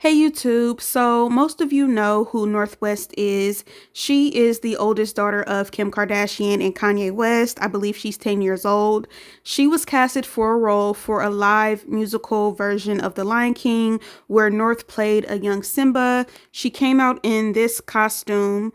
Hey YouTube, so most of you know who Northwest is. She is the oldest daughter of Kim Kardashian and Kanye West. I believe she's 10 years old. She was casted for a role for a live musical version of The Lion King where North played a young Simba. She came out in this costume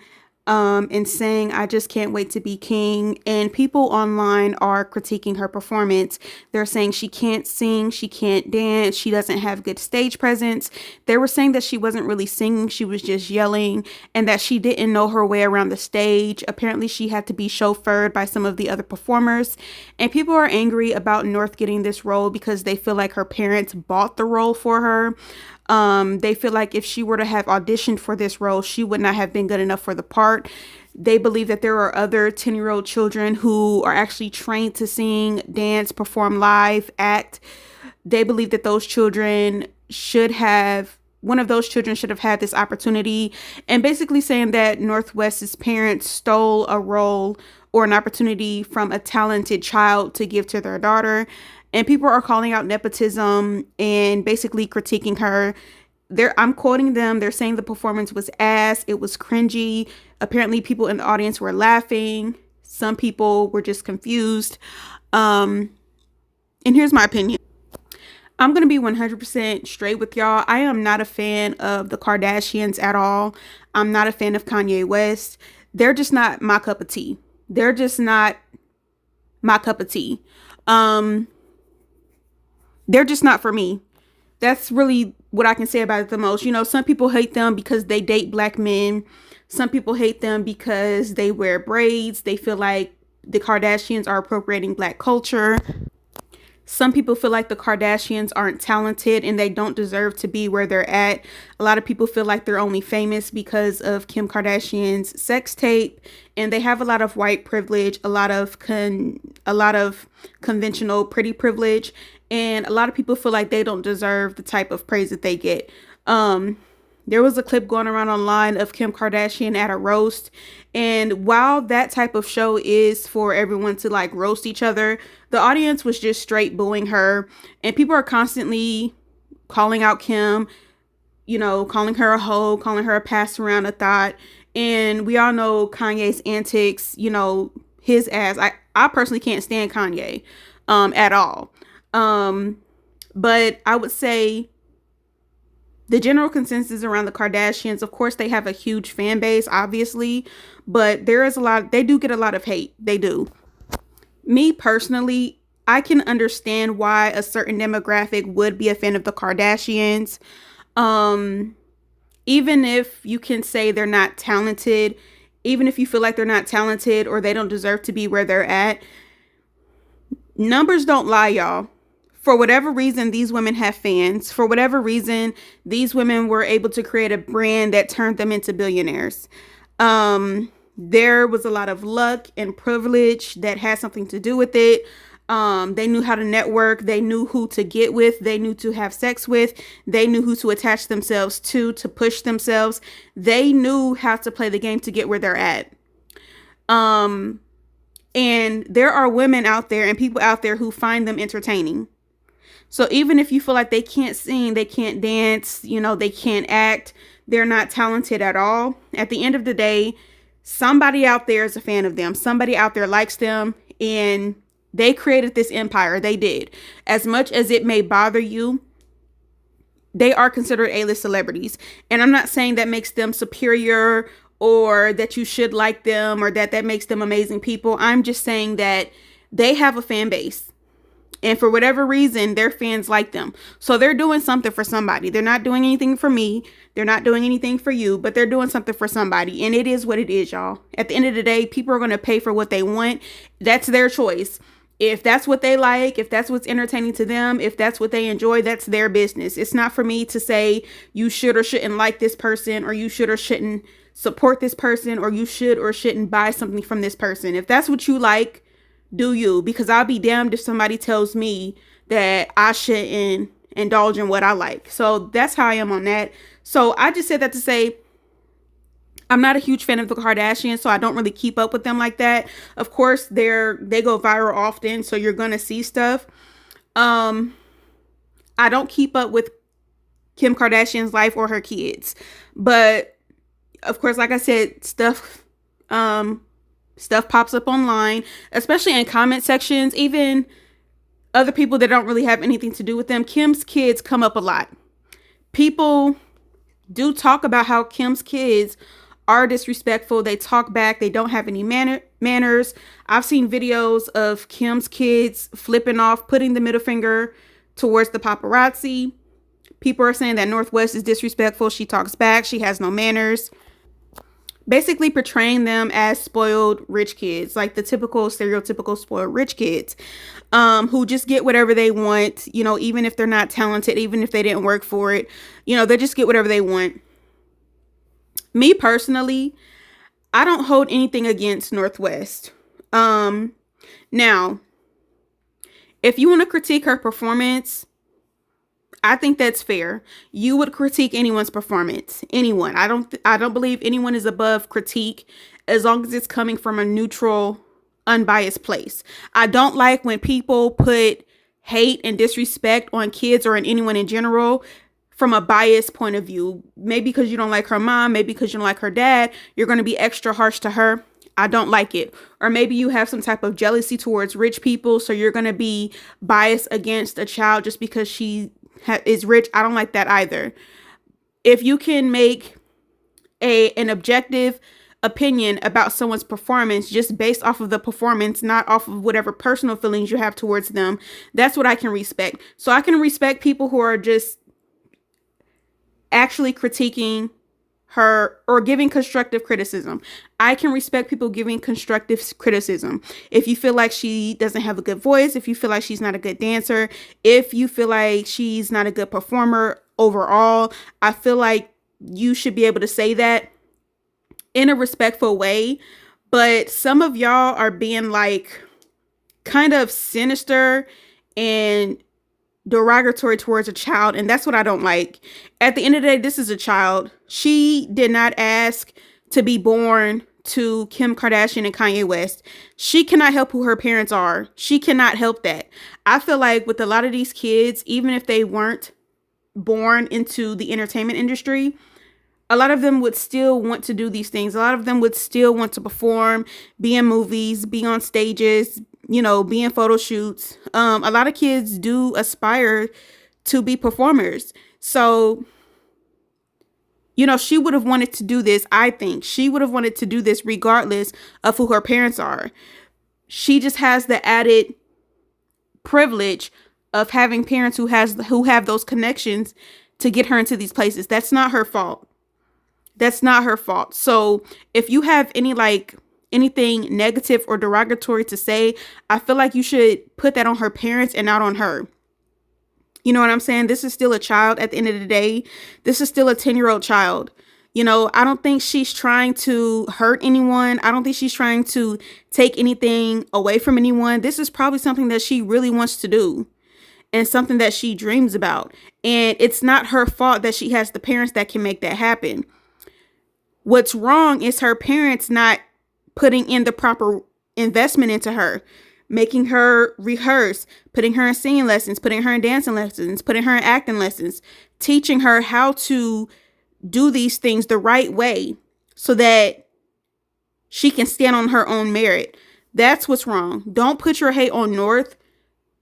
and saying, "I just can't wait to be king." And people online are critiquing her performance. They're saying she can't sing, she can't dance, she doesn't have good stage presence. They were saying that she wasn't really singing, she was just yelling, and that she didn't know her way around the stage. Apparently, she had to be chauffeured by some of the other performers. And people are angry about North getting this role because they feel like her parents bought the role for her. They feel like if she were to have auditioned for this role, she would not have been good enough for the part. They believe that there are other 10-year-old children who are actually trained to sing, dance, perform live, act. They believe that one of those children should have had this opportunity, and basically saying that Northwest's parents stole a role or an opportunity from a talented child to give to their daughter. And people are calling out nepotism and basically critiquing her. I'm quoting them. They're saying the performance was ass. It was cringy. Apparently, people in the audience were laughing. Some people were just confused. And here's my opinion. I'm going to be 100% straight with y'all. I am not a fan of the Kardashians at all. I'm not a fan of Kanye West. They're just not my cup of tea. They're just not my cup of tea. They're just not for me. That's really what I can say about it the most. You know, some people hate them because they date black men. Some people hate them because they wear braids. They feel like the Kardashians are appropriating black culture. Some people feel like the Kardashians aren't talented and they don't deserve to be where they're at. A lot of people feel like they're only famous because of Kim Kardashian's sex tape, and they have a lot of white privilege, a lot of conventional pretty privilege, and a lot of people feel like they don't deserve the type of praise that they get. There was a clip going around online of Kim Kardashian at a roast. And while that type of show is for everyone to like roast each other, the audience was just straight booing her. And people are constantly calling out Kim, you know, calling her a hoe, calling her a pass around a thought. And we all know Kanye's antics, you know, his ass. I personally can't stand Kanye at all. But I would say the general consensus around the Kardashians, of course, they have a huge fan base, obviously, but they do get a lot of hate. They do. Me personally, I can understand why a certain demographic would be a fan of the Kardashians. Even if you can say they're not talented, even if you feel like they're not talented or they don't deserve to be where they're at, numbers don't lie, y'all. For whatever reason, these women have fans. For whatever reason, these women were able to create a brand that turned them into billionaires. There was a lot of luck and privilege that had something to do with it. They knew how to network. They knew who to get with. They knew to have sex with. They knew who to attach themselves to push themselves. They knew how to play the game to get where they're at. And there are women out there and people out there who find them entertaining. So even if you feel like they can't sing, they can't dance, you know, they can't act, they're not talented at all, at the end of the day, somebody out there is a fan of them. Somebody out there likes them, and they created this empire. They did. As much as it may bother you, they are considered A-list celebrities. And I'm not saying that makes them superior or that you should like them or that makes them amazing people. I'm just saying that they have a fan base. And for whatever reason, their fans like them. So they're doing something for somebody. They're not doing anything for me. They're not doing anything for you, but they're doing something for somebody. And it is what it is, y'all. At the end of the day, people are going to pay for what they want. That's their choice. If that's what they like, if that's what's entertaining to them, if that's what they enjoy, that's their business. It's not for me to say you should or shouldn't like this person, or you should or shouldn't support this person, or you should or shouldn't buy something from this person. If that's what you like, do you, because I'll be damned if somebody tells me that I shouldn't indulge in what I like. So that's how I am on that. So I just said that to say I'm not a huge fan of the Kardashians, so I don't really keep up with them like that. Of course, they go viral often, so you're gonna see stuff. I don't keep up with Kim Kardashian's life or her kids. But of course, like I said, stuff pops up online, especially in comment sections, even other people that don't really have anything to do with them. Kim's kids come up a lot. People do talk about how Kim's kids are disrespectful. They talk back. They don't have any manners. I've seen videos of Kim's kids flipping off, putting the middle finger towards the paparazzi. People are saying that North West is disrespectful. She talks back. She has no manners. Basically portraying them as spoiled rich kids, like the typical stereotypical spoiled rich kids, who just get whatever they want, even if they're not talented, even if they didn't work for it, they just get whatever they want. Me personally, I don't hold anything against North West. Now, if you want to critique her performance, I think that's fair. You would critique anyone's performance. Anyone. I don't believe anyone is above critique as long as it's coming from a neutral, unbiased place. I don't like when people put hate and disrespect on kids or on anyone in general from a biased point of view. Maybe because you don't like her mom, maybe because you don't like her dad, you're going to be extra harsh to her. I don't like it. Or maybe you have some type of jealousy towards rich people, so you're going to be biased against a child just because she is rich. I don't like that either. If you can make an objective opinion about someone's performance just based off of the performance, not off of whatever personal feelings you have towards them, that's what I can respect. So I can respect people who are just actually critiquing her or giving constructive criticism. I can respect people giving constructive criticism. If you feel like she doesn't have a good voice, if you feel like she's not a good dancer, if you feel like she's not a good performer overall, I feel like you should be able to say that in a respectful way. But some of y'all are being like kind of sinister and derogatory towards a child, and that's what I don't like. At the end of the day, this is a child. She did not ask to be born to Kim Kardashian and Kanye West. She cannot help who her parents are. She cannot help that. I feel like with a lot of these kids, even if they weren't born into the entertainment industry, a lot of them would still want to do these things. A lot of them would still want to perform, be in movies, be on stages, be in photo shoots. A lot of kids do aspire to be performers. So, she would have wanted to do this. I think she would have wanted to do this regardless of who her parents are. She just has the added privilege of having parents who have those connections to get her into these places. That's not her fault. That's not her fault. So if you have anything negative or derogatory to say, I feel like you should put that on her parents and not on her. You know what I'm saying? This is still a child at the end of the day. This is still a 10-year-old child. I don't think she's trying to hurt anyone. I don't think she's trying to take anything away from anyone. This is probably something that she really wants to do and something that she dreams about. And it's not her fault that she has the parents that can make that happen. What's wrong is her parents not putting in the proper investment into her, making her rehearse, putting her in singing lessons, putting her in dancing lessons, putting her in acting lessons, teaching her how to do these things the right way so that she can stand on her own merit. That's what's wrong. Don't put your hate on North.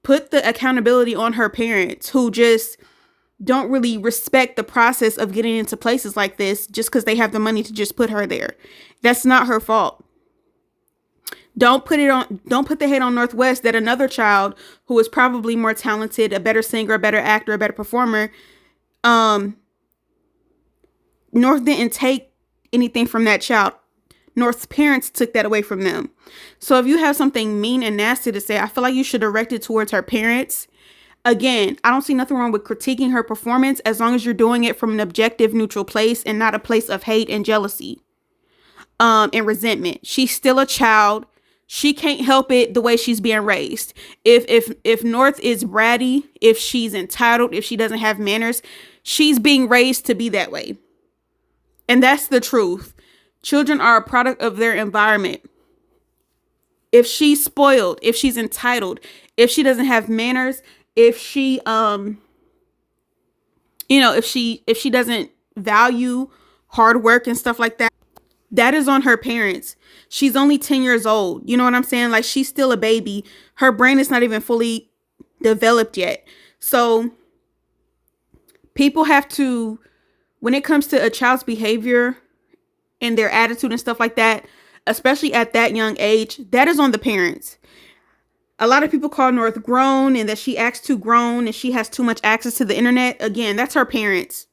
Put the accountability on her parents who just don't really respect the process of getting into places like this just because they have the money to just put her there. That's not her fault. Don't put the hate on North West that another child who is probably more talented, a better singer, a better actor, a better performer, North didn't take anything from that child. North's parents took that away from them. So if you have something mean and nasty to say, I feel like you should direct it towards her parents. Again, I don't see nothing wrong with critiquing her performance as long as you're doing it from an objective, neutral place and not a place of hate and jealousy, and resentment. She's still a child. She can't help it the way she's being raised. If North is bratty, if she's entitled, if she doesn't have manners, she's being raised to be that way. And that's the truth. Children are a product of their environment. If she's spoiled, if she's entitled, if she doesn't have manners, if she You know, if she doesn't value hard work and stuff like that, that is on her parents. She's only 10 years old. You know what I'm saying? Like, she's still a baby. Her brain is not even fully developed yet. So people have to, when it comes to a child's behavior and their attitude and stuff like that, especially at that young age, that is on the parents. A lot of people call North grown and that she acts too grown and she has too much access to the internet. Again, that's her parents.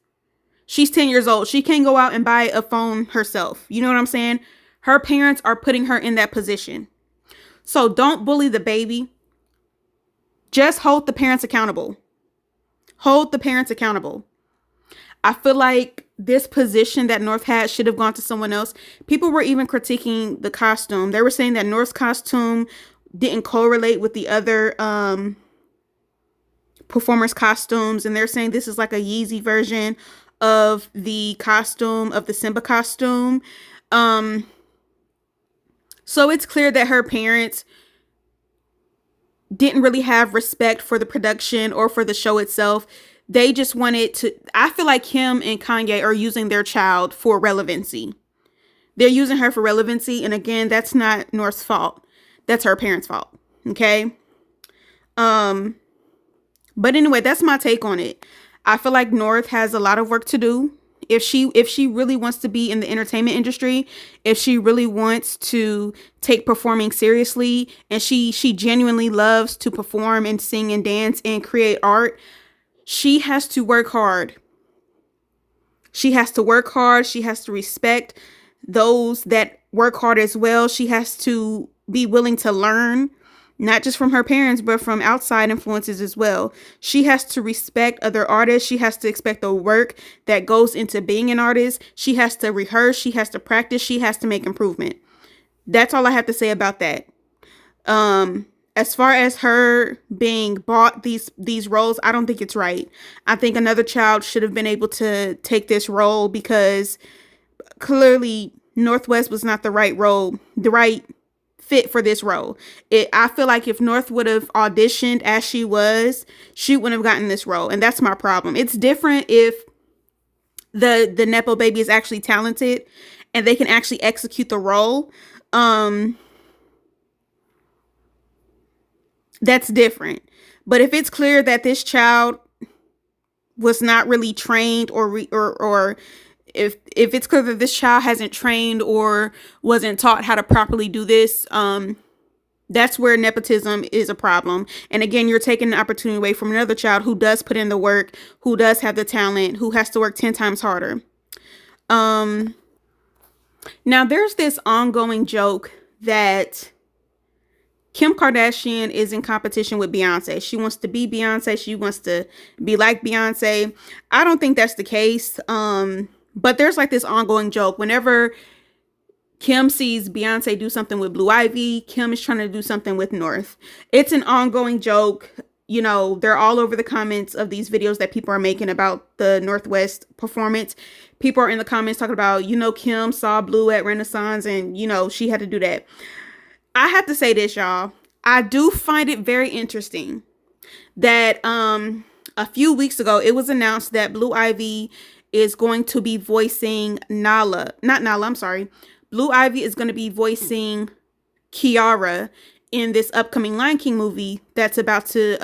She's 10 years old. She can't go out and buy a phone herself. You know what I'm saying? Her parents are putting her in that position. So don't bully the baby. Just hold the parents accountable. Hold the parents accountable. I feel like this position that North had should have gone to someone else. People were even critiquing the costume. They were saying that North's costume didn't correlate with the other performers' costumes. And they're saying this is like a Yeezy version of the costume, of the Simba costume. So it's clear that her parents didn't really have respect for the production or for the show itself. They just wanted to, I feel like Kim and Kanye are using their child for relevancy. They're using her for relevancy. And again, that's not North's fault. That's her parents' fault. Okay. But anyway, that's my take on it. I feel like North has a lot of work to do. If she really wants to be in the entertainment industry, if she really wants to take performing seriously, and she genuinely loves to perform and sing and dance and create art, she has to work hard. She has to work hard. She has to respect those that work hard as well. She has to be willing to learn, not just from her parents, but from outside influences as well. She has to respect other artists. She has to expect the work that goes into being an artist. She has to rehearse. She has to practice. She has to make improvement. That's all I have to say about that. As far as her being bought these roles, I don't think it's right. I think another child should have been able to take this role because clearly Northwest was not the right role, the right fit for this role. I feel like if North would have auditioned as she was, she wouldn't have gotten this role. And that's my problem. It's different if the Nepo baby is actually talented and they can actually execute the role. That's different. But if it's clear that this child was not really trained or if it's clear that this child hasn't trained or wasn't taught how to properly do this, that's where nepotism is a problem. And again, you're taking an opportunity away from another child who does put in the work, who does have the talent, who has to work 10 times harder. Now there's this ongoing joke that Kim Kardashian is in competition with Beyonce. She wants to be Beyonce. She wants to be like Beyonce. I don't think that's the case. But there's like this ongoing joke. Whenever Kim sees Beyonce do something with Blue Ivy, Kim is trying to do something with North. It's an ongoing joke. You know, they're all over the comments of these videos that people are making about the Northwest performance. People are in the comments talking about, you know, Kim saw Blue at Renaissance and, you know, she had to do that. I have to say this, y'all. I do find it very interesting that a few weeks ago, it was announced that Blue Ivy is going to be voicing Blue Ivy is going to be voicing Kiara in this upcoming Lion King movie that's about to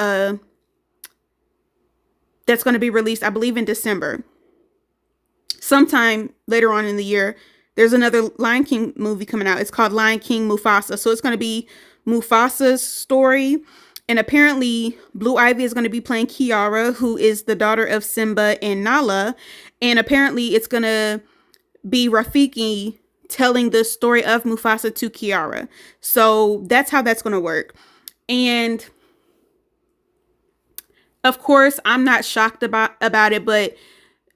that's going to be released, I believe, in December. Sometime later on in the year, there's another Lion King movie coming out. It's called Lion King Mufasa. So it's going to be Mufasa's story. And apparently Blue Ivy is going to be playing Kiara, who is the daughter of Simba and Nala. And apparently it's going to be Rafiki telling the story of Mufasa to Kiara. So that's how that's going to work. And of course, I'm not shocked about it, but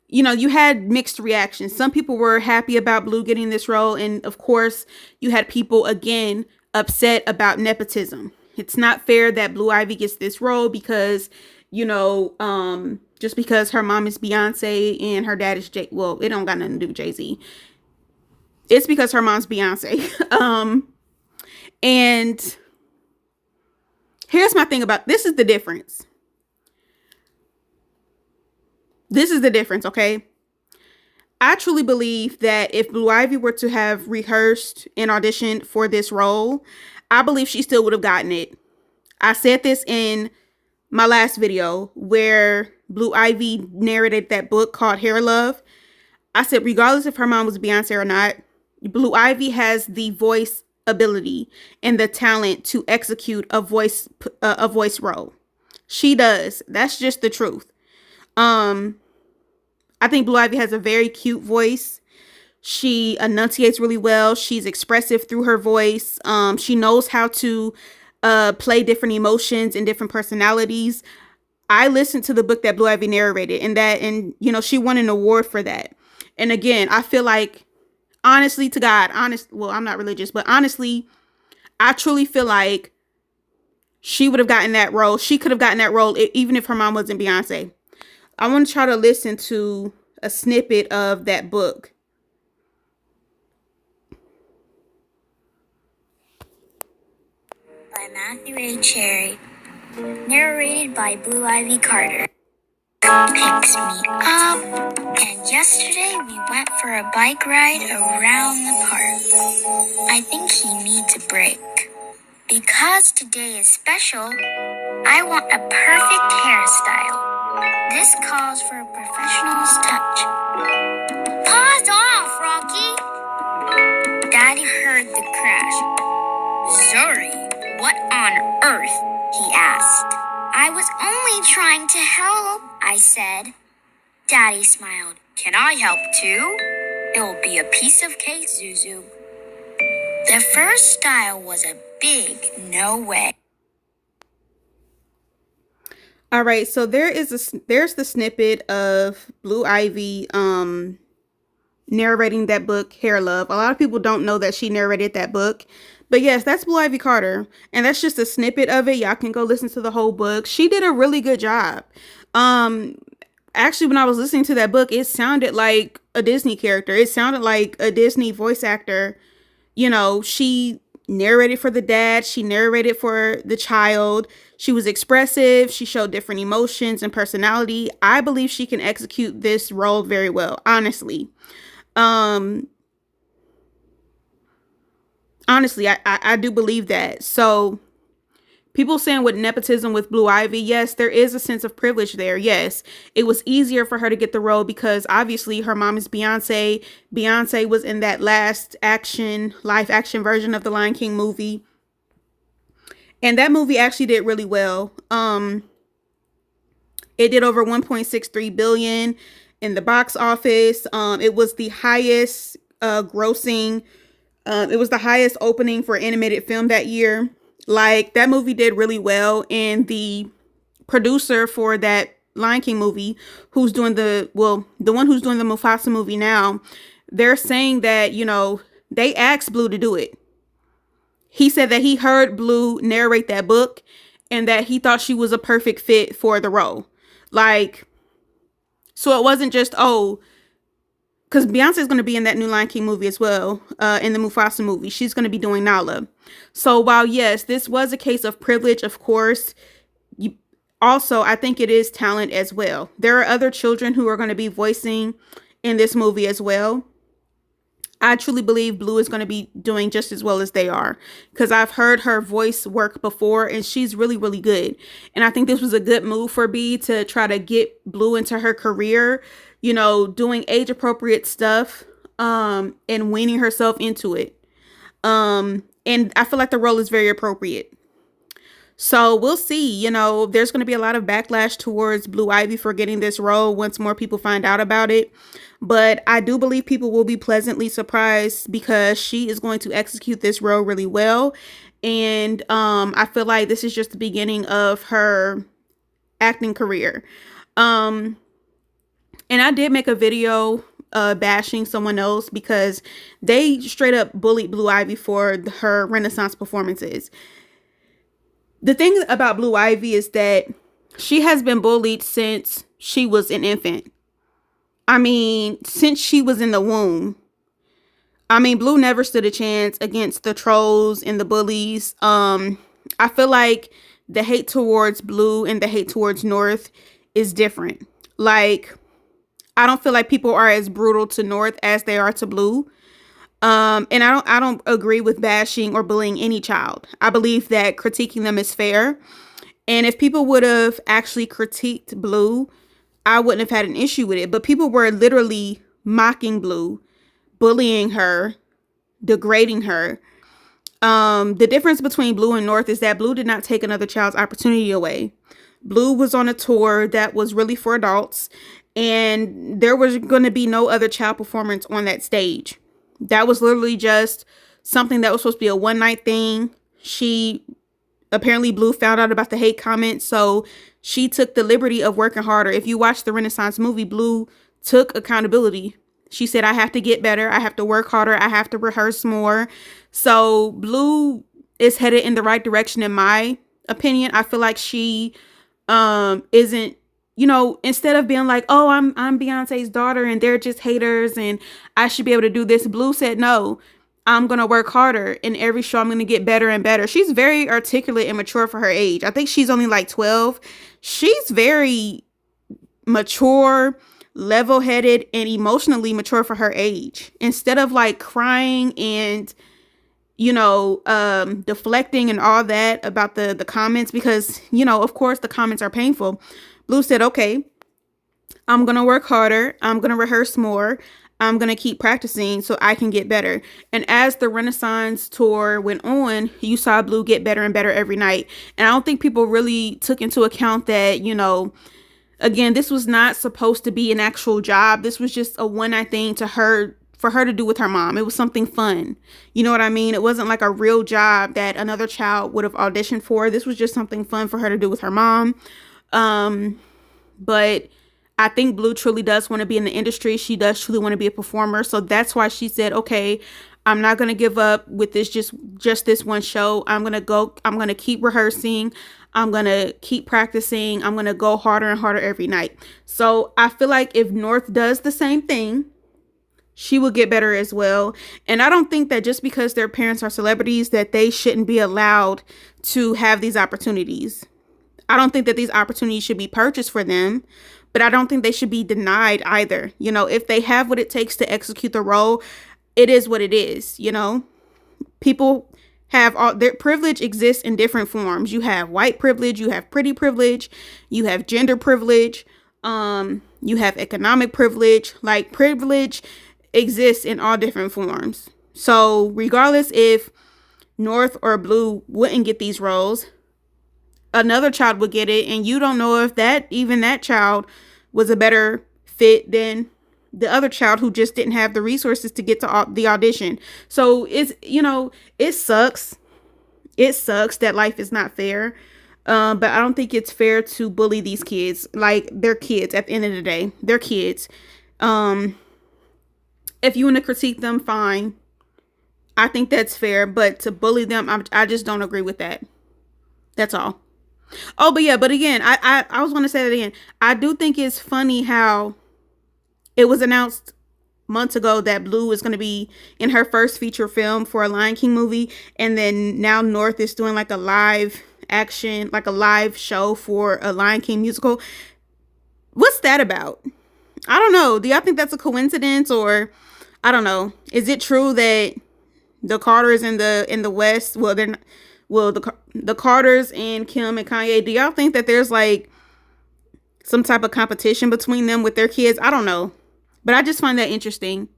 you know, you had mixed reactions. Some people were happy about Blue getting this role. And of course, you had people, again, upset about nepotism. It's not fair that Blue Ivy gets this role because, you know, just because her mom is Beyonce and her dad is well, it don't got nothing to do with Jay-Z. It's because her mom's Beyonce. And here's my thing about this is the difference. This is the difference, okay? I truly believe that if Blue Ivy were to have rehearsed and auditioned for this role, I believe she still would have gotten it. I said this in my last video where Blue Ivy narrated that book called Hair Love. I said, regardless if her mom was Beyonce or not, Blue Ivy has the voice ability and the talent to execute a voice role. She does. That's just the truth. I think Blue Ivy has a very cute voice. She enunciates really well. She's expressive through her voice. She knows how to play different emotions and different personalities. I listened to the book that Blue Ivy narrated, and she won an award for that. And again, I feel like, honestly to God, well, I'm not religious, but honestly, I truly feel like she would have gotten that role. She could have gotten that role even if her mom wasn't Beyonce. I want to try to listen to a snippet of that book. By Matthew A. Cherry, narrated by Blue Ivy Carter. Picks me up, and yesterday we went for a bike ride around the park. I think he needs a break. Because today is special, I want a perfect hairstyle. This calls for a professional's touch. Pause off, Rocky! Daddy heard the crash. Sorry, what on earth? He asked. I was only trying to help, I said. Daddy smiled. Can I help too? It'll be a piece of cake, Zuzu. The first style was a big no way. All right, so there's the snippet of Blue Ivy narrating that book, Hair Love. A lot of people don't know that she narrated that book. But yes, that's Blue Ivy Carter. And that's just a snippet of it. Y'all can go listen to the whole book. She did a really good job. Actually, when I was listening to that book, it sounded like a Disney character. It sounded like a Disney voice actor. She narrated for the dad. She narrated for the child. She was expressive. She showed different emotions and personality. I believe she can execute this role very well, honestly. Honestly, I do believe that. So people saying with nepotism with Blue Ivy, yes, there is a sense of privilege there. Yes, it was easier for her to get the role because obviously her mom is Beyonce. Beyonce was in that live action version of the Lion King movie. And that movie actually did really well. It did over 1.63 billion in the box office. It was the highest grossing. It was the highest opening for animated film that year. Like, that movie did really well, and the producer for that Lion King movie, who's doing the one who's doing the Mufasa movie now, they're saying that, they asked Blue to do it. He said that he heard Blue narrate that book and that he thought she was a perfect fit for the role. Like, so it wasn't just, because Beyonce is going to be in that new Lion King movie as well, in the Mufasa movie. She's going to be doing Nala. So while, yes, this was a case of privilege, of course, also, I think it is talent as well. There are other children who are going to be voicing in this movie as well. I truly believe Blue is going to be doing just as well as they are, because I've heard her voice work before and she's really, really good. And I think this was a good move for B to try to get Blue into her career, doing age appropriate stuff, and weaning herself into it. And I feel like the role is very appropriate. So we'll see, there's going to be a lot of backlash towards Blue Ivy for getting this role once more people find out about it. But I do believe people will be pleasantly surprised because she is going to execute this role really well. And I feel like this is just the beginning of her acting career. And I did make a video bashing someone else because they straight up bullied Blue Ivy for her Renaissance performances. The thing about Blue Ivy is that she has been bullied since she was an infant. I mean, since she was in the womb. I mean, Blue never stood a chance against the trolls and the bullies. I feel like the hate towards Blue and the hate towards North is different. Like, I don't feel like people are as brutal to North as they are to Blue. And I don't agree with bashing or bullying any child. I believe that critiquing them is fair. And if people would have actually critiqued Blue, I wouldn't have had an issue with it. But people were literally mocking Blue, bullying her, degrading her. The difference between Blue and North is that Blue did not take another child's opportunity away. Blue was on a tour that was really for adults, and there was going to be no other child performance on that stage. That was literally just something that was supposed to be a one night thing. She apparently Blue found out about the hate comments, so she took the liberty of working harder. If you watch the Renaissance movie, Blue took accountability. She said, I have to get better. I have to work harder. I have to rehearse more. So Blue is headed in the right direction, in my opinion. I feel like she isn't, instead of being like, oh, I'm Beyonce's daughter and they're just haters and I should be able to do this. Blue said, no, I'm going to work harder. In every show, I'm going to get better and better. She's very articulate and mature for her age. I think she's only like 12. She's very mature, level-headed, and emotionally mature for her age. Instead of like crying and deflecting and all that about the comments, because of course the comments are painful. Blue said, okay, I'm gonna work harder, I'm gonna rehearse more, I'm gonna keep practicing so I can get better. And as the Renaissance tour went on, you saw Blue get better and better every night. And I don't think people really took into account that, again, this was not supposed to be an actual job. This was just a one night thing for her to do with her mom. It was something fun. You know what I mean? It wasn't like a real job that another child would have auditioned for. This was just something fun for her to do with her mom. But I think Blue truly does want to be in the industry. She does truly want to be a performer. So that's why she said, okay, I'm not going to give up with this, just this one show. I'm going to keep rehearsing. I'm going to keep practicing. I'm going to go harder and harder every night. So I feel like if North does the same thing, she will get better as well. And I don't think that just because their parents are celebrities that they shouldn't be allowed to have these opportunities. I don't think that these opportunities should be purchased for them, but I don't think they should be denied either. If they have what it takes to execute the role, it is what it is. People have all their privilege exists in different forms. You have white privilege, you have pretty privilege, you have gender privilege, you have economic privilege. Like, privilege exists in all different forms. So regardless if North or Blue wouldn't get these roles, another child would get it, and you don't know if that child was a better fit than the other child who just didn't have the resources to get to the audition. So it sucks. It sucks that life is not fair. But I don't think it's fair to bully these kids. Like, they're kids at the end of the day. They're kids. If you want to critique them, fine. I think that's fair. But to bully them, I just don't agree with that. That's all. Oh, but again, I was going to say that again. I do think it's funny how it was announced months ago that Blue is going to be in her first feature film for a Lion King movie. And then now North is doing like a live action, like a live show for a Lion King musical. What's that about? I don't know. Do y'all think that's a coincidence, or I don't know. Is it true that the Carters in the West, well, they're not, well, the Carters and Kim and Kanye, do y'all think that there's like some type of competition between them with their kids? I don't know. But I just find that interesting.